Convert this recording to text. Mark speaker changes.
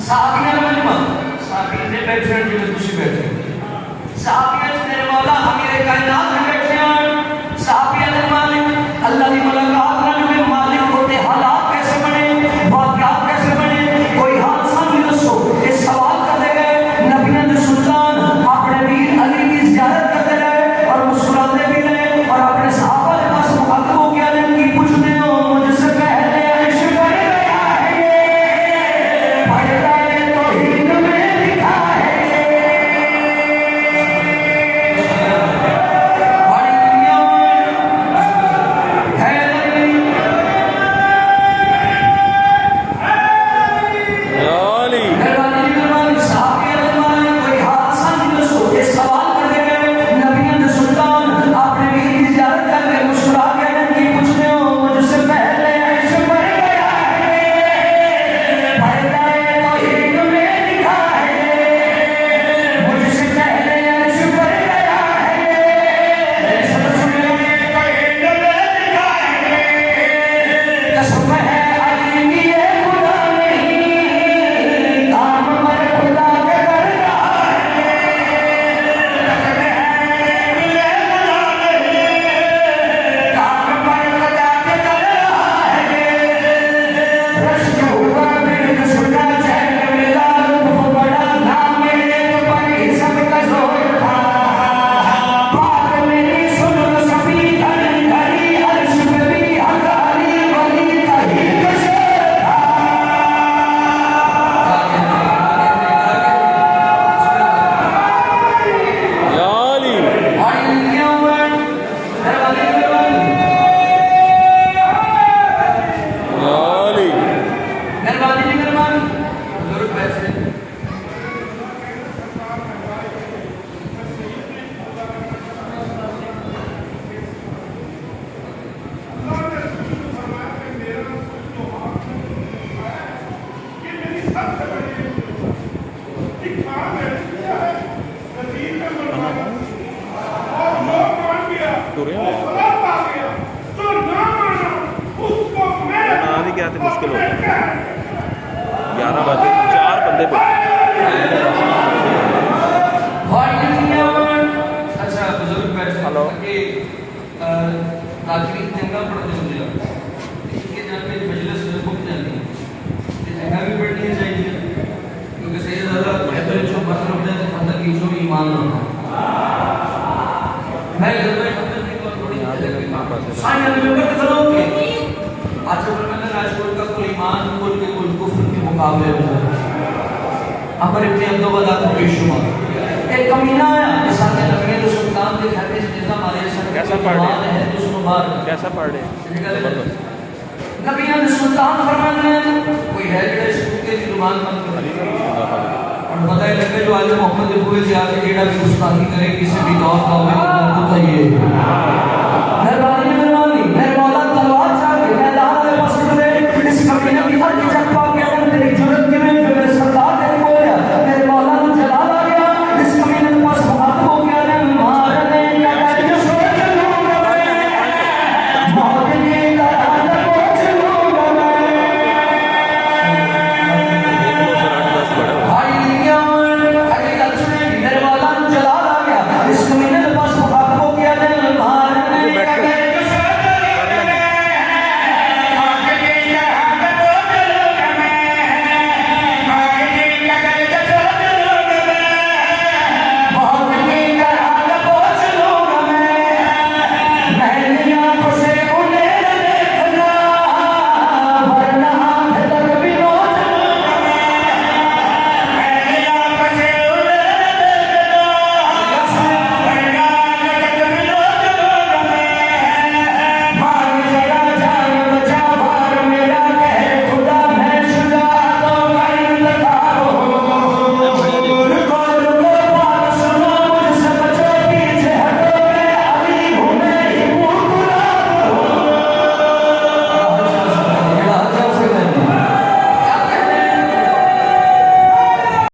Speaker 1: साहबियां मजमा साहबी ने बैठे जिवें तुसीं बैठे साहबियां मेरे मौला अमीर कायनात में बैठे हैं साहबियां दे मालिक अल्लाह दी मुलाकात नाल में मालिक होते हालात कैसे बने वाक़यात कैसे बने कोई हादसा नहीं दसो ये सवाल करते गए नबियों दे सुल्तान अपने वीर अली की ज़ियारत करते रहे और मुस्कुराते भी रहे और अपने सहाबा के पास मुखातिब हो गया कि पूछते हो मुझसे पहले इश्क कर गया है ये पढ़ता है तो हिंद में लिखा है बड़ी दुनिया है
Speaker 2: याली
Speaker 1: मेहरबानी साहब कोई हादसा नहीं दसो ये सवाल करते गए नबियों दे सुल्तान अपने वीर की ज़ियारत करके मुस्कुरा के कि पूछते हो मुझसे पहले इश्क कर गया है पढ़ता है तो हिंद में लिखा है मुझसे पहले इश्क कर गया है सब सुने तो हिंद में लिखा है कसम है अली की ये खुदा नहीं काम पर खुदा के कर रहा है कसम है अली की ये खुदा नहीं काम पर खुदा के कर रहा है रश्क हुआ फिर सुना चैन मिला लुत्फ बड़ा नाम मेरे पर ही सबका जोर था बात मेरी सुन लो सभी घड़ी घड़ी अर्श पे भी हकारी वली का ही कशोर था
Speaker 2: याली याली
Speaker 1: मेहरबानी जरूर पैसे
Speaker 2: ना भी क्या थे मुश्किल हो गया 11 बजे 4 बंदे
Speaker 1: अच्छा बुजुर्ग बैठे
Speaker 2: हेलो।
Speaker 1: कि ताकरीर जंगा पढ़ते मुझे लगता है इनके जहाँ पे मजलिस में रुक जाती है ये जगह भी पढ़नी चाहिए क्योंकि सही ज़्यादा बेहतर जो बात रुक जाए तो फंदा की जो ईमान होता मैं घर में शब्द नहीं तो थोड़ी साइन में करते करोगे आज मैंने राजकोट का कुल ईमान कुल के कुल कुफ्र के मुकाबले में अमर इब्न अब्दुल्ला का बेशुमार एक कमीना आया साथ में नबी के सुल्तान के घर में जिंदा मारे
Speaker 2: कैसा पढ़ रहे
Speaker 1: है दुश्मन मार
Speaker 2: कैसा पढ़ रहे
Speaker 1: नबी के सुल्तान फरमाते हैं कोई है जो इसको के जुबान बंद कर और पता है लगे जो आज मोहम्मद हुए से आके जेड़ा भी गुस्ताखी करे किसी भी दौर का हो तो चाहिए